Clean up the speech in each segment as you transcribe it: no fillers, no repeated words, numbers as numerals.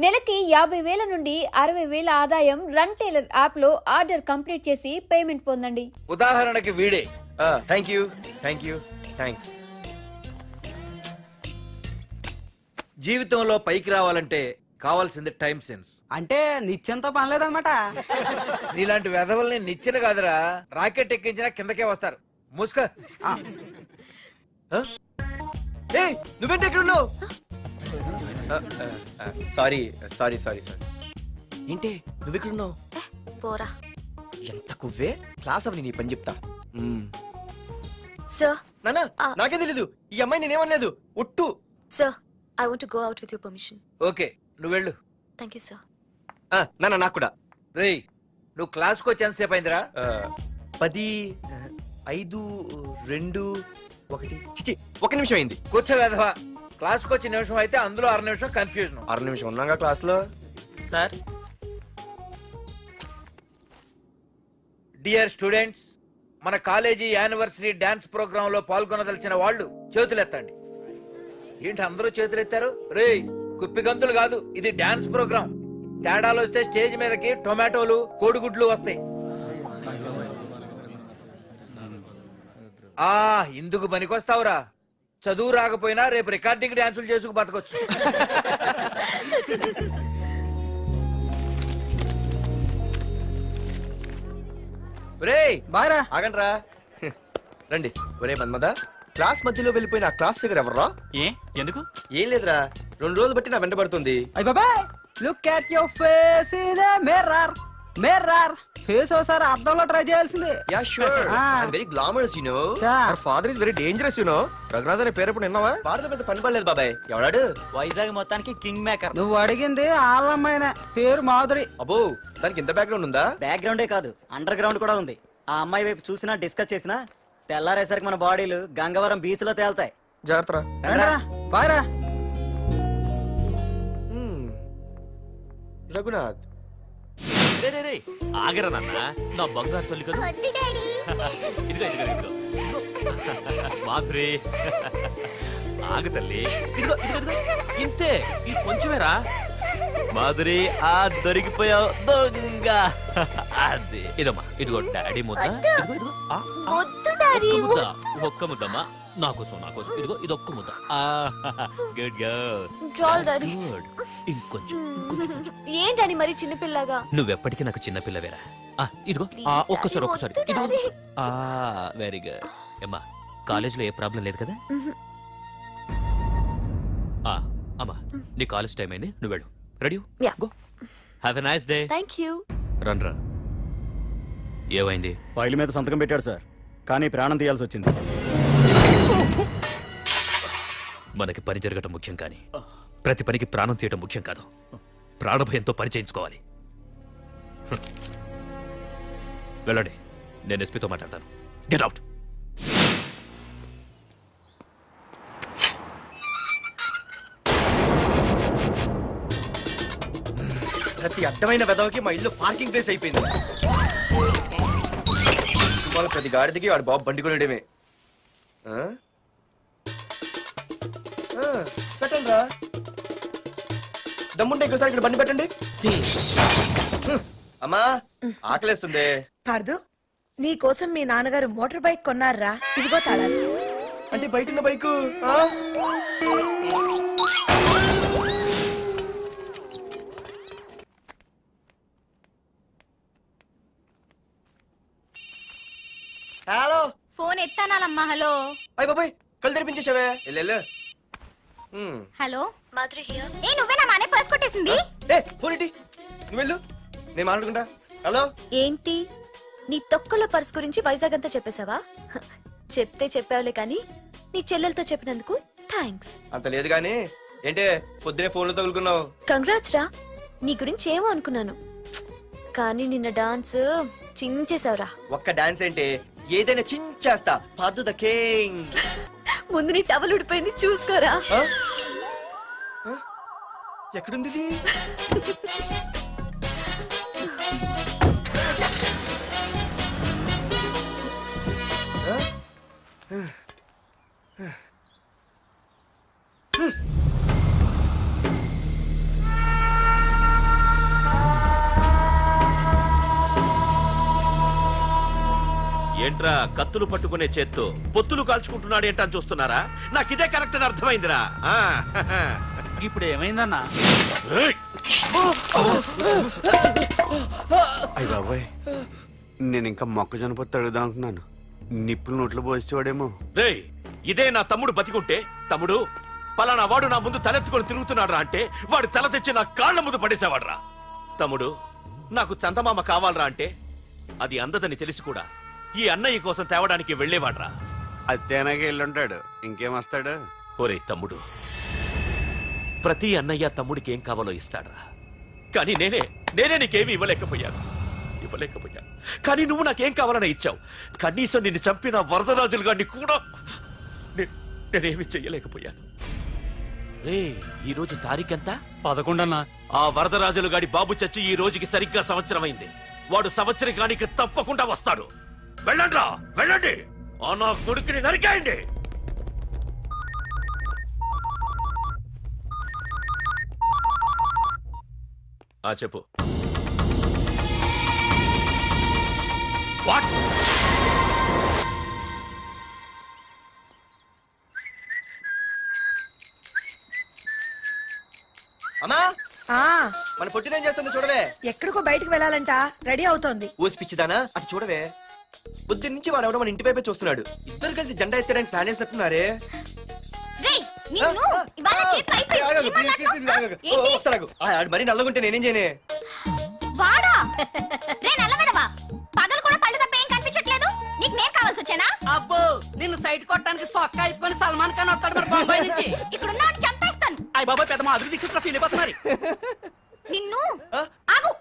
నెలకి 50,000 నుండి 60,000 ఆదాయం రన్ టైలర్ యాప్ లో ఆర్డర్ కంప్లీట్ చేసి పేమెంట్ పొందండి. ఉదాహరణకి వీడే. థ్యాంక్స్. జీవితంలో పైకి రావాలంటే కావాల్సింది టైం సెన్స్. అంటే నిత్యంతో పనిలేదన్నమాట. నీలాంటి వెధవల్ని నిచ్చెన కాదురా, రాకెట్ ఎక్కించినా కిందకే వస్తారు. ముసుక. నువ్వేంటి ఎక్కడ ఉన్నావు? సారీ. ఏంటి నువ్వు ఇక్కడ ఉన్నావు? పోరా. ఎంత కువ్వే. క్లాస్ అవని నీ పని చెప్తా. సార్ నానా నాకే తెలీదు. ఈ అమ్మాయి నేనేమనలేదు. ఒట్టు. Sir I want to go out with your permission. Okay, నువ్వు వెళ్ళు. Thank you sir. నానా నాకు కూడా. రేయ్, నువ్వు క్లాస్కి వచ్చి ఎంతసేపు అయిందిరా? 10, 5, 2, 1 చిచి 1 నిమిషం అయింది. కూర్చో వెధవా. క్లాస్కి వచ్చి నిమిషం అయితే అందులో 6 నిమిషం కన్ఫ్యూజన్. 6 నిమిషం ఉన్నాగా క్లాస్ లో. సార్, డియర్ స్టూడెంట్స్, మన కాలేజీ యానివర్సరీ డాన్స్ ప్రోగ్రామ్ లో పాల్గొనదలిచిన వాళ్ళు చేతులెత్తండి. ఏంటి అందరూ చేతులెత్తారు? రేయ్, కుప్పి గంతులు కాదు, ఇది డాన్స్ ప్రోగ్రామ్. తేడాలు వస్తే స్టేజ్ మీదకి టొమాటోలు, కోడిగుడ్లు వస్తాయి. ఇందుకు పనికొస్తావురా. చదువు రాకపోయినా రేపు రికార్డింగ్ డాన్సులు చేసుకు బతకొచ్చు. ఆగండ్రా, రండి. ఒరే మన్మద, క్లాస్ మధ్యలో వెళ్ళిపోయిన ఆ క్లాస్ ఫిగర్ ఎవర్రా? ఎందుకు? ఏం లేదురా, 2 రోజులు బట్టి నా వెంట పడుతుంది. Look at your face in a mirror. Face ఒకసారి అద్దంలో ట్రై చేయాల్సింది. Yeah sure. I am very glamorous you know. Our father is very dangerous you know. Raghunath అనే పేరు ఎప్పుడు విన్నావా? వాడితో పెద్ద పని పడలేదు బాబాయ్. ఎవడాడు? వైజాగ్ మొత్తానికి కింగ్ మేకర్. నువ్వు అడిగింది ఆళ్ళమ్మాయిన పేరు మాధురి. అబ్బో, దానికి ఇంత బ్యాక్గ్రౌండ్ ఉందా? బ్యాక్గ్రౌండే కాదు, అండర్ గ్రౌండ్ కూడా ఉంది. ఆ అమ్మాయి వైపు చూసినా డిస్కస్ చేసినా తెల్లారేసరికి మన బాడీలు గంగవరం బీచ్ లో తేల్తాయి. జాగ్రత్త. బాయ్రా. రఘునాథ్, ఆగరా నాన్న, నా బంగారు తల్లి కదా. ఇదిగో మాధురి, ఆగు తల్లి. ఇదిగో ఇంతే, ఇది కొంచెమేరా. మాధురి, దొరికిపోయావు దొంగ. అదే ఇదమ్మా, ఇదిగో డాడీ ముద్ద. ఒక్క ముద్దమ్మా, నాకోసం. ఇదిగో ఇదొక్క ముద్ద. Good good. ఇంకొంచెం. ఏంటని మరి చిన్నపిల్లగా? నువ్వెప్పటికీ నాకు చిన్నపిల్లవేరా. ఇదిగో ఒక్కసారి. ఇదిగో. Very good. అమ్మా, కాలేజీలో ఏ ప్రాబ్లం లేదు కదా? అమ్మా, నీ కాలేజ్ టైం అయింది, నువ్వు వెళ్ళు. Ready? Go. Have a nice day. Thank you. రా. ఏమైంది? ఫైల్ మీద సంతకం పెట్టాడు సార్, కానీ ప్రాణం తీయాల్సి వచ్చింది. మనకి పని జరగటం ముఖ్యం, కానీ ప్రతి పనికి ప్రాణం తీయటం ముఖ్యం కాదు. ప్రాణభయంతో పని చేయించుకోవాలి. వెళ్ళండి, నేను ఎస్పీతో మాట్లాడతాను. Get out. ప్రతి అడ్డమైన వెదవకి మా ఇల్లు పార్కింగ్ ప్లేస్ అయిపోయింది. ప్రతి గాడిదికి వాడు బాబు బండి కొనడమే. పెట్టండి రా, దమ్ముంటే ఇంకోసారి ఇక్కడ బండి పెట్టండి. అమ్మా, ఆకలేస్తుంది. పార్దు, నీ కోసం మీ నాన్నగారు మోటార్ బైక్ కొన్నారా? ఇదిగో తాళాలు. అంటే బయట ఉన్న బైకు? హలో. ఫోన్ ఎత్తానాలమ్మా. హలో. అయ్య బాబాయ్, కళ్ళు తెరిపించేసావే. Hello, Madhuri here. నువ్వేనా మానే పర్స్ కొట్టేసింది? ఫోన్ ఏంటి? నువ్వు వెళ్ళు, నేను మాట్లాడుకుంటా. హలో. ఏంటి, నీ తొక్కల పర్స్ గురించి వైజాగ్ అంతా చెప్పేశావా? చెప్తే చెప్పావులే, కానీ నీ చెల్లెలతో చెప్పినందుకు థ్యాంక్స్. అంత లేదు గానీ ఏంటే పొద్దునే ఫోన్లో తగులుకున్నావు? కంగ్రాట్స్ రా. నీ గురించి ఏమో అనుకున్నాను, కానీ నిన్న డాన్స్ చించేశావురా. ఒక్క డాన్స్ ఏంటి, ఏదైనా చించేస్తా. Pardhu the king. ముందు నీ టవల్ ఉడిపోయింది, చూసుకోరా. ఎక్కడుంది ఇది? ఏంట్రా కత్తులు పట్టుకునే చేత్తో పొత్తులు కాల్చుకుంటున్నాడు ఏంటని చూస్తున్నారా? నాకు ఇదే కరెక్ట్ అని అర్థమైందిరా. ఇప్పుడు ఏమైందన్నా? అయ్య బాబాయ్, నేను ఇంకా మొక్కజొన్న పొత్తు అడుగుదాం అనుకున్నాను. నిప్పులు నోట్లో పోసేవాడేమో. రేయ్, ఇదే నా తమ్ముడు బతికుంటే, తమ్ముడు పలానా వాడు నా ముందు తలెత్తుకొని తిరుగుతున్నాడు రా అంటే వాడు తల తెచ్చి నా కాళ్ల ముందు పడేసేవాడ్రా. తమ్ముడు, నాకు చందమామ కావాలరా అంటే అది అందదని తెలిసి కూడా ఈ అన్నయ్య కోసం తేవడానికి వెళ్లేవాడ్రా. అది తేనాగా వెళ్ళుంటాడు, ఇంకేం వస్తాడు? ఒరే తమ్ముడు, ప్రతి అన్నయ్య తమ్ముడికి ఏం కావాలో ఇస్తాడ్రా. కానీ నేనే నీకేమీ ఇవ్వలేకపోయాను. కానీ నువ్వు నాకేం కావాలని ఇచ్చావు. కనీసం నిన్ను చంపిన వరదరాజులు గారిని కూడా నేనేమి చెయ్యలేకపోయాను. రే, ఈ రోజు తారీఖెంత? 11 అన్నా. ఆ వరదరాజులు గాడి బాబు చచ్చి ఈ రోజుకి సరిగ్గా సంవత్సరమైంది. వాడు సంవత్సరానికి తప్పకుండా వస్తాడు. వెళ్ళండ్రా, వెళ్ళండి. ఆ నా కొడుకుని నరికేయండి. చెప్పు. వాట్? అమ్మా, మన పొట్టినేం చేస్తుంది చూడవే. ఎక్కడికో బయటకు వెళ్ళాలంట, రెడీ అవుతోంది. ఊసి పిచ్చిదానా, అటు చూడవే. బుద్ధి నుంచి వాడు ఎవడో మన ఇంటి వైపే చూస్తున్నాడు. ఇద్దరు కలిసి జెండా ఎత్తడానికి ప్లాన్ చేస్తున్నారు. మరి నల్లగుంటే నేనేం చేయనే? వాడా రే నల్లవడవా, పగలు కూడా పళ్ళు తప్ప ఏం కనిపించట్లేదు. నీకు నేను కావాల్సి వచ్చానా? అబ్బో, నిన్ను సైట్ కొట్టడానికి సొక్క అయిపోయి సల్మాన్ ఖాన్ వస్తాడు మరి బొంబాయి నుంచి. ఇక్కడ ఉన్నాడు చంపేస్తాను. అయ్య బాబాయ్, పెద్ద మా అభివృద్ధి చుట్టూ సీలిపోతున్నారు. నిన్ను ఆగు.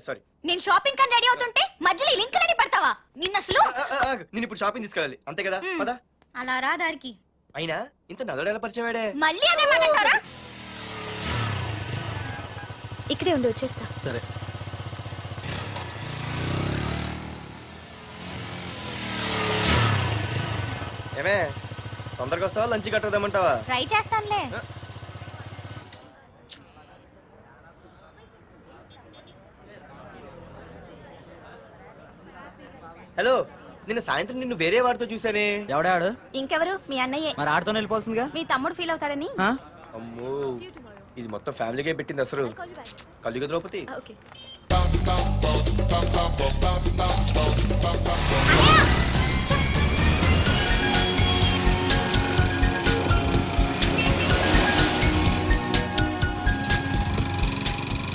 సారీ. నేను షాపింగ్ కని రెడీ అవుతుంటే మధ్యలో ఈ లింకులని పడతావా? నిన్న అసలు నేను ఇప్పుడు షాపింగ్ తీసుకెళ్ళాలి, అంతే కదా? పద. అలా రా దారికి. అయినా ఇంత నల్లడు ఎలా పరిచయం వాడే? మళ్ళీ అదే మాట్లాడతారా? ఇక్కడే ఉండి వచ్చేస్తా. సరే. ఏమే, తొందరగా వస్తావా? లంచ్ కట్టదామంటావా? ట్రై చేస్తానులే. హలో, నిన్న సాయంత్రం నిన్ను వేరే వాడితో చూసానే. ఎవడాడు? ఇంకెవరు? మీ అన్నయ్యే. మరి ఆడుతో వెళ్ళిపోతుందిగా. మీ తమ్ముడు ఫీల్ అవుతాడని. అమ్మో, ఇది మొత్తం ఫ్యామిలీకే పెట్టింది అసలు. కలియుగ ద్రౌపది.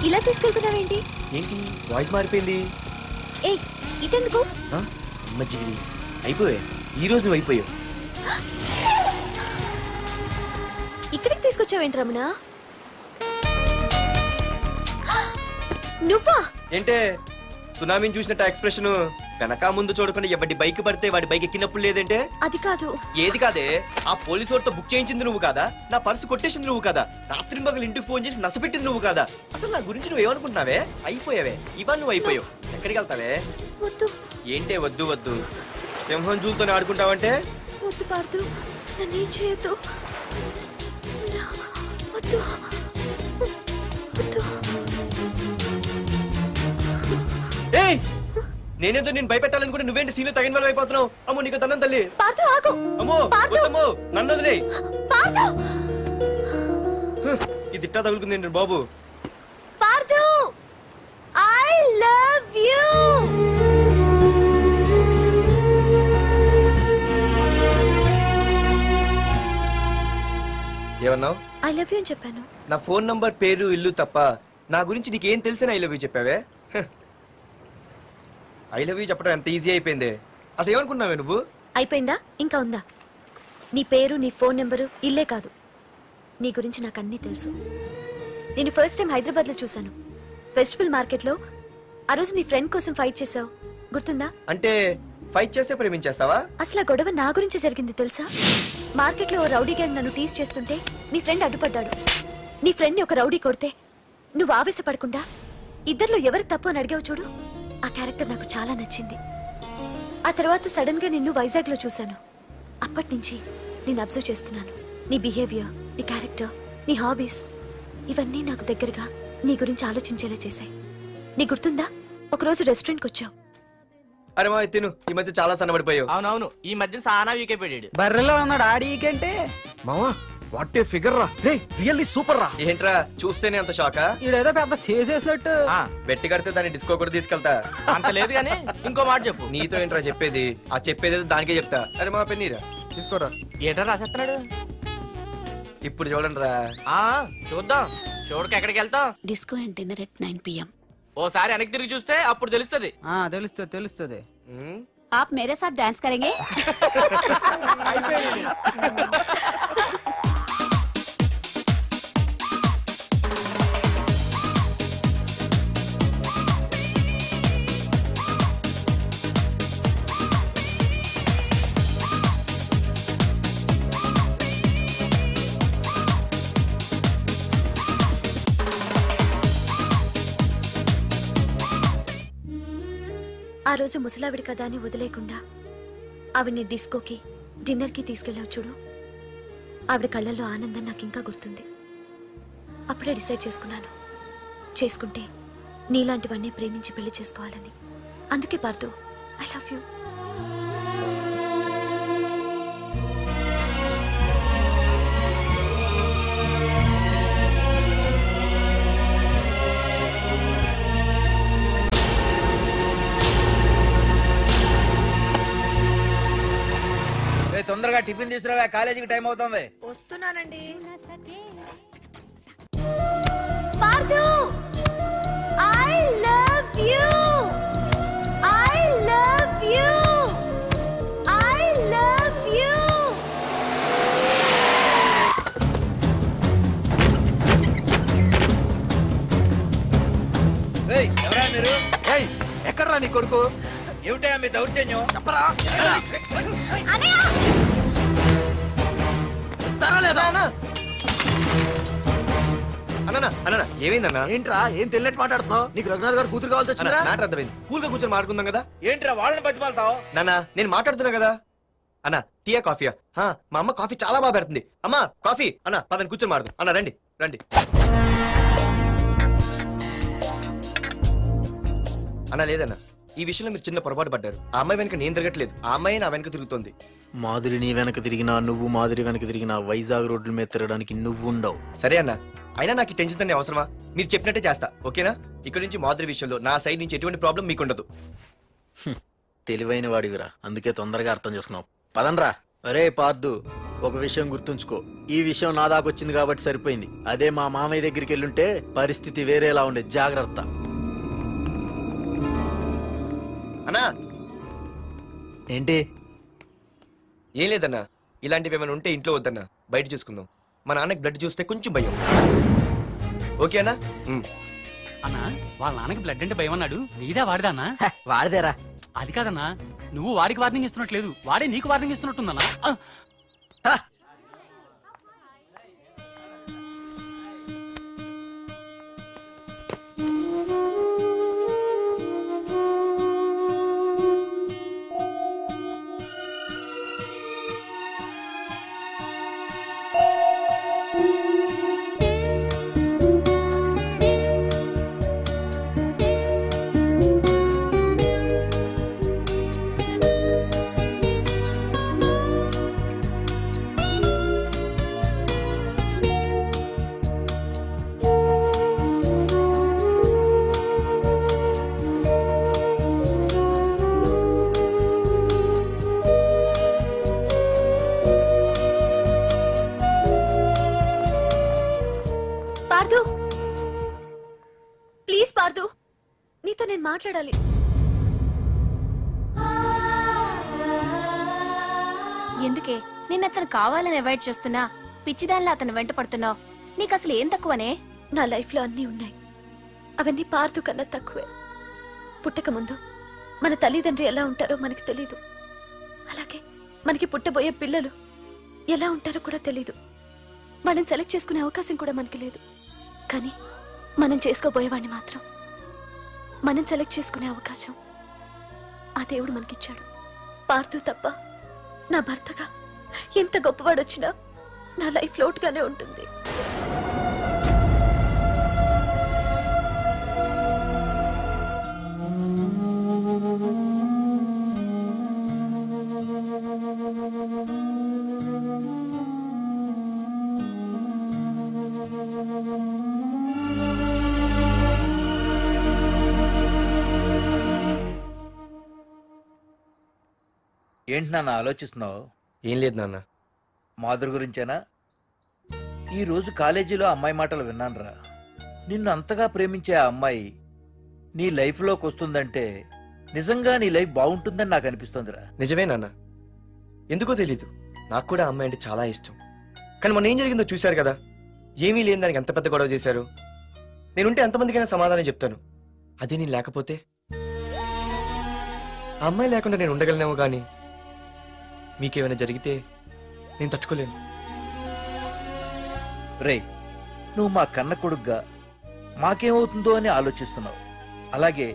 ఇలా తీసుకెళ్తున్నావేంటి? ఏంటి వాయిస్ మారిపోయింది? ఏ ఇటెందుకు? మజ్జిగిరి అయిపోయా, ఈ రోజు నువ్వు అయిపోయావు. ఇక్కడికి తీసుకొచ్చావేంటి రమణ? నువ్వా? ఏంటే సునామీని చూసినట్టు ఎక్స్ప్రెషన్? వెనక ముందు చూడకుండా ఎవడి బైక్ పడితే వాడి బైక్ ఎక్కినప్పుడు లేదంటే? అది కాదు. ఏది కాదే? ఆ పోలీసు వాడితో బుక్ చేయించింది నువ్వు కాదా? నా పర్సు కొట్టేసింది నువ్వు కాదా? రాత్రి మగలు ఇంటికి ఫోన్ చేసి నసపెట్టింది నువ్వు కాదా? అసలు నా గురించి నువ్వు ఏమనుకుంటున్నావే? అయిపోయావే, ఇవాళ నువ్వు అయిపోయావు. ఎక్కడికి వెళ్తావే? ఏంటే వద్దు వద్దు, సింహం జూలతోనే ఆడుకుంటావంటే? వద్దు పార్దు, నన్నేం చేయొద్దు. వద్దు వద్దు. ఏయ్, నేనేదో నేను భయపెట్టాలనుకుంటే నువ్వేంటి సీన్లు తగిన వాళ్ళు అయిపోతున్నావు? అమ్మో, నీకు దండం తల్లి. పార్దు ఆగు. అమ్మో వద్దమ్మో, నన్ను వదిలే. పార్దు, ఇది ఇట్టా తగులుకుంది బాబు. Pardhu, I love you. ఏమన్నావు? ఐ లవ్ యూ అని చెప్పాను. నా ఫోన్ నంబర్, పేరు, ఇల్లు తప్ప నా గురించి నీకేం తెలిసిన ఐ లవ్ యూ చెప్పావే? ఐ లవ్ యూ చెప్పడం ఎంత ఈజీ అయిపోయింది. అసలు ఏమనుకున్నావే నువ్వు? అయిపోయిందా? ఇంకా ఉందా? నీ పేరు, నీ ఫోన్ నెంబరు, ఇల్లే కాదు, నీ గురించి నాకు అన్నీ తెలుసు. నేను ఫస్ట్ టైం హైదరాబాద్ లో చూశాను, వెజిటబుల్ మార్కెట్ లో. ఆ రోజు నీ ఫ్రెండ్ కోసం ఫైట్ చేసావు, గుర్తుందా? అంటే ఫైట్ చేస్తే ప్రేమించేస్తావా? అసలు ఆ గొడవ నా గురించి జరిగింది తెలుసా? మార్కెట్ లో ఓ రౌడీ గ్యాంగ్ నన్ను టీజ్ చేస్తుంటే నీ ఫ్రెండ్ అడ్డుపడ్డాడు. నీ ఫ్రెండ్ ని ఒక రౌడీ కొడితే నువ్వు ఆవేశపడకుండా ఇద్దరిలో ఎవరు తప్పు అని అడిగావు చూడు, ఆ క్యారెక్టర్ నాకు చాలా నచ్చింది. ఆ తర్వాత సడన్ గా నిన్ను వైజాగ్ లో చూశాను. అప్పటి నుంచి నేను అబ్జర్వ్ చేస్తున్నాను. నీ బిహేవియర్, నీ క్యారెక్టర్, నీ హాబీస్, ఇవన్నీ నాకు దగ్గరగా నీ గురించి ఆలోచించేలా చేశాయి. నీ గుర్తుందా, ఒకరోజు రెస్టారెంట్కి వచ్చావు. అరే మా తిను, ఈ మధ్య చాలా సన్నబడిపోయావు. అవునవును, ఈ మధ్య సానా వీకైపోయాడు. బర్రెలో ఉన్నాడు ఆడీకంటే. మావా వాట్ ఏ ఫిగర్ రా, రే రియల్లీ సూపర్ రా. ఏంట్రా చూస్తేనే అంత షాకా? ఈడేదో పెద్ద చేసేసినట్టు. బెట్టి కడితే దాన్ని డిస్కో కూడా తీసుకెళ్తా. అంత లేదు గానీ ఇంకో మాట చెప్పు. నీతో ఏంట్రా చెప్పేది? ఆ చెప్పేది దానికే చెప్తా. అరే మా పెన్నీరా తీసుకోరా. ఏంట్రా రాసేస్తున్నాడు? ఇప్పుడు చూడండి రా. చూద్దాం. చూడక ఎక్కడికి వెళ్తాం? Disco and dinner at 9 PM. ఓసారి వెనక్కి తిరిగి చూస్తే అప్పుడు తెలుస్తుంది. తెలుస్తుంది. आप मेरे साथ डांस करेंगे? ఆ రోజు ముసలావిడి కదా అని వదిలేకుండా ఆవిడ్ని డిస్కోకి డిన్నర్కి తీసుకెళ్ళావు చూడు. ఆవిడ కళ్ళల్లో ఆనందం నాకు ఇంకా గుర్తుంది. అప్పుడే డిసైడ్ చేసుకుంటే నీలాంటివన్నీ ప్రేమించి పెళ్లి చేసుకోవాలని. అందుకే పార్థు, ఐ లవ్ యూ. తొందరగా టిఫిన్ తీసుకురా, కాలేజీకి టైం అవుతుంది. వస్తున్నానండి. Partha, I love you. I love you. I love you. ఎవరా మీరు? ఎక్కడరా నీ కొడుకు? ఏమిటా మీ దౌర్జన్యం? చెప్పరా. ఏమైందన్నా? ఏంట్రా ఏం తెలియట్ మాట్లాడుతున్నావు? నీకు రఘునాథ్ గారు కూతురు కావాల్సి వచ్చిందా? మ్యాటర్ అర్థమైంది. కూల్ గా కూర్చొని మాట్లాడుకుందాం కదా. ఏంట్రా వాళ్ళని బతిమాలతావు? నాన్న నేను మాట్లాడుతున్నా కదా. అన్న టీయా కాఫీయా? మా అమ్మ కాఫీ చాలా బాగా పెడుతుంది. అమ్మా కాఫీ. అన్న పదని కూర్చొని మాడదు. అన్న రండి రండి. అన్న లేదన్న, ఈ విషయంలో మీరు చిన్న పొరపాటు పడ్డారు. ఆ అమ్మాయి వెనక నేను తిరగట్లేదు, ఆ అమ్మాయి నా వెనక తిరుగుతుంది. మాధురి నీ వెనక తిరిగినా, నువ్వు మాధురి వెనక తిరిగినా వైజాగ్ రోడ్ల మీద తిరగడానికి నువ్వు ఉండవు. సరే అన్న, అయినా నాకు టెన్షన్ అనే అవసరమా? మీరు చెప్పినట్టే చేస్తా, ఓకేనా? ఇక్కడ నుంచి మాధురి విషయంలో నా సైడ్ నుంచి ఎటువంటి ప్రాబ్లం మీకు ఉండదు. తెలివైన వాడివిరా, అందుకే తొందరగా అర్థం చేసుకున్నావు. పదండ్రా. అరే పార్థు, ఒక విషయం గుర్తుంచుకో. ఈ విషయం నా దాకొచ్చింది కాబట్టి సరిపోయింది. అదే మా మామయ్య దగ్గరికి వెళ్ళుంటే పరిస్థితి వేరేలా ఉండేది. జాగ్రత్త. అన్నా ఏంటి? ఏం లేదన్నా, ఇలాంటివి ఏమైనా ఉంటే ఇంట్లో వద్దన్నా, బయట చూసుకుందాం. మా నాన్నకి బ్లడ్ చూస్తే కొంచెం భయం. ఓకే అన్నా? అన్నా వాళ్ళ నాన్నకి బ్లడ్ అంటే భయం అన్నాడు. నీదే వాడిదానా? వాడిదేరా. అది కాదన్నా, నువ్వు వాడికి వార్నింగ్ ఇస్తున్నట్లేదు, వాడే నీకు వార్నింగ్ ఇస్తున్నట్టుందన్నా. ప్లీజ్ పార్థు, నీతో నేను మాట్లాడాలి. ఎందుకే నిన్న అతను కావాలని అవాయిడ్ చేస్తున్నా, పిచ్చిదానిలో అతను వెంట పడుతున్నావు? నీకు అసలు ఏం తక్కువనే? నా లైఫ్ లో అన్నీ ఉన్నాయి, అవన్నీ పార్థు కన్నా తక్కువే. పుట్టక ముందు మన తల్లిదండ్రి ఎలా ఉంటారో మనకి తెలీదు, అలాగే మనకి పుట్టబోయే పిల్లలు ఎలా ఉంటారో కూడా తెలీదు. మనం సెలెక్ట్ చేసుకునే అవకాశం కూడా మనకి లేదు. కానీ మనం చేసుకోబోయేవాడిని మాత్రం మనం సెలెక్ట్ చేసుకునే అవకాశం ఆ దేవుడు మనకిచ్చాడు. పార్థు తప్ప నా భర్తగా ఎంత గొప్పవాడొచ్చినా నా లైఫ్ లోటుగానే ఉంటుంది. ఏంటి నాన్న ఆలోచిస్తున్నావు? ఏం లేదు నాన్న. మాధురి గురించేనా? ఈరోజు కాలేజీలో అమ్మాయి మాటలు విన్నానురా. నిన్ను అంతగా ప్రేమించే ఆ అమ్మాయి నీ లైఫ్లోకి వస్తుందంటే నిజంగా నీ లైఫ్ బాగుంటుందని నాకు అనిపిస్తోందిరా. నిజమే నాన్న, ఎందుకో తెలీదు, నాకు కూడా అమ్మాయి అంటే చాలా ఇష్టం. కానీ మొన్న ఏం జరిగిందో చూశారు కదా, ఏమీ లేని దానికి ఎంత పెద్ద గొడవ చేశారు. నేనుంటే ఎంతమందికైనా సమాధానం చెప్తాను. అదే నేను లేకపోతే, ఆ అమ్మాయి లేకుండా నేను ఉండగలనేమో, కానీ మీకేమైనా జరిగితే నేను తట్టుకోలేను. రే, నువ్వు మా కన్న కొడుగ్గా మాకేమవుతుందో అని ఆలోచిస్తున్నావు. అలాగే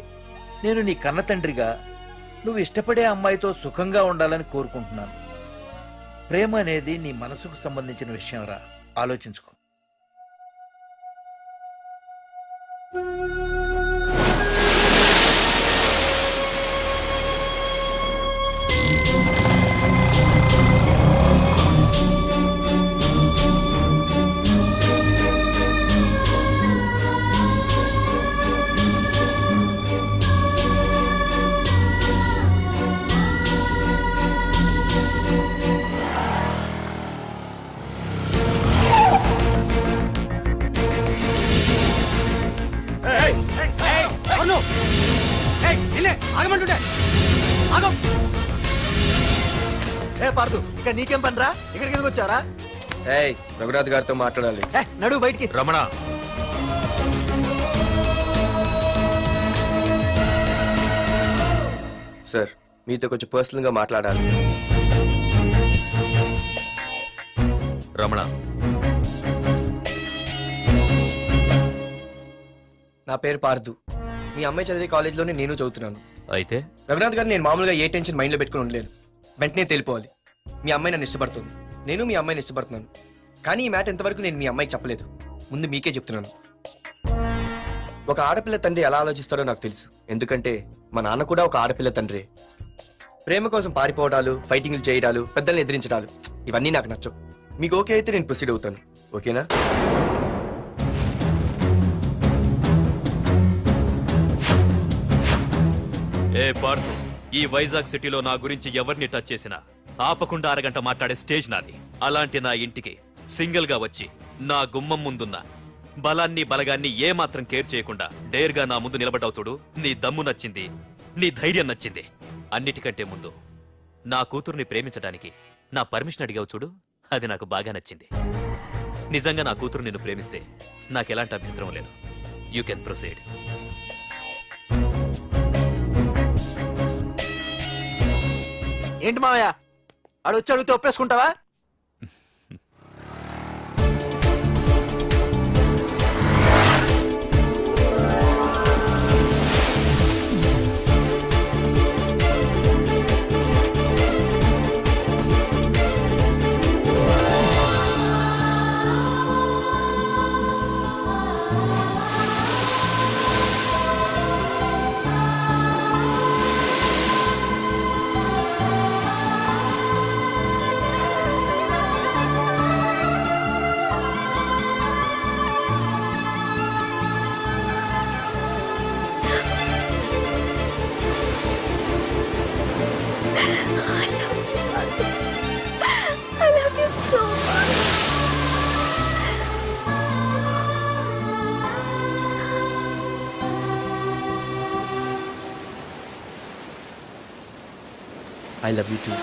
నేను నీ కన్న తండ్రిగా నువ్వు ఇష్టపడే అమ్మాయితో సుఖంగా ఉండాలని కోరుకుంటున్నాను. ప్రేమ అనేది నీ మనసుకు సంబంధించిన విషయం రా, ఆలోచించుకో. పార్దు, ఇక్కడ నీకేం పనిరా? ఇక్కడికి ఎందుకు వచ్చారా? రఘునాథ్ గారితో మాట్లాడాలి. నడు బయటికి. రమణ, సార్, మీతో కొంచెం పర్సనల్ గా మాట్లాడాలి. రమణ, నా పేరు పార్దు. మీ అమ్మాయి చదివే కాలేజ్లోనే నేను చదువుతున్నాను. అయితే రఘునాథ్ గారు, నేను మామూలుగా ఏ టెన్షన్ మైండ్లో పెట్టుకుని ఉండలేను. వెంటనే తెలిపోవాలి. మీ అమ్మాయి నన్ను ఇష్టపడుతుంది, నేను మీ అమ్మాయిని ఇష్టపడుతున్నాను. కానీ ఈ మ్యాటర్ ఎంతవరకు నేను మీ అమ్మాయికి చెప్పలేదు. ముందు మీకే చెప్తున్నాను. ఒక ఆడపిల్ల తండ్రి ఎలా ఆలోచిస్తాడో నాకు తెలుసు. ఎందుకంటే మా నాన్న కూడా ఒక ఆడపిల్ల తండ్రి. ప్రేమ కోసం పారిపోవడాలు, ఫైటింగ్లు చేయడాలు, పెద్దల్ని ఎదిరించడాలు, ఇవన్నీ నాకు నచ్చవు. మీకు ఓకే అయితే నేను ప్రొసీడ్ అవుతాను. ఓకేనా? ఏ పార్దు, ఈ వైజాగ్ సిటీలో నా గురించి ఎవరిని టచ్ చేసినా ఆపకుండా అరగంట మాట్లాడే స్టేజ్ నాది. అలాంటి నా ఇంటికి సింగిల్ గా వచ్చి నా గుమ్మం ముందున్న బలాన్ని బలగాన్ని ఏమాత్రం కేర్ చేయకుండా డేర్గా నా ముందు నిలబడ్డావు చూడు. నీ దమ్ము నచ్చింది, నీ ధైర్యం నచ్చింది. అన్నిటికంటే ముందు నా కూతుర్ని ప్రేమించడానికి నా పర్మిషన్ అడిగావు చూడు, అది నాకు బాగా నచ్చింది. నిజంగా నా కూతురు నిన్ను ప్రేమిస్తే నాకెలాంటి అభ్యంతరం లేదు. You can proceed. ఏంటి మావయ్య, ఆడు వచ్చి అడిగితే ఒప్పేసుకుంటావా? I love you too.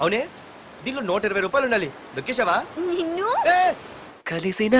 అవునే, దీనిలో 120 రూపాయలు ఉండాలి. దొక్కేశావా? నిన్ను కలిసిన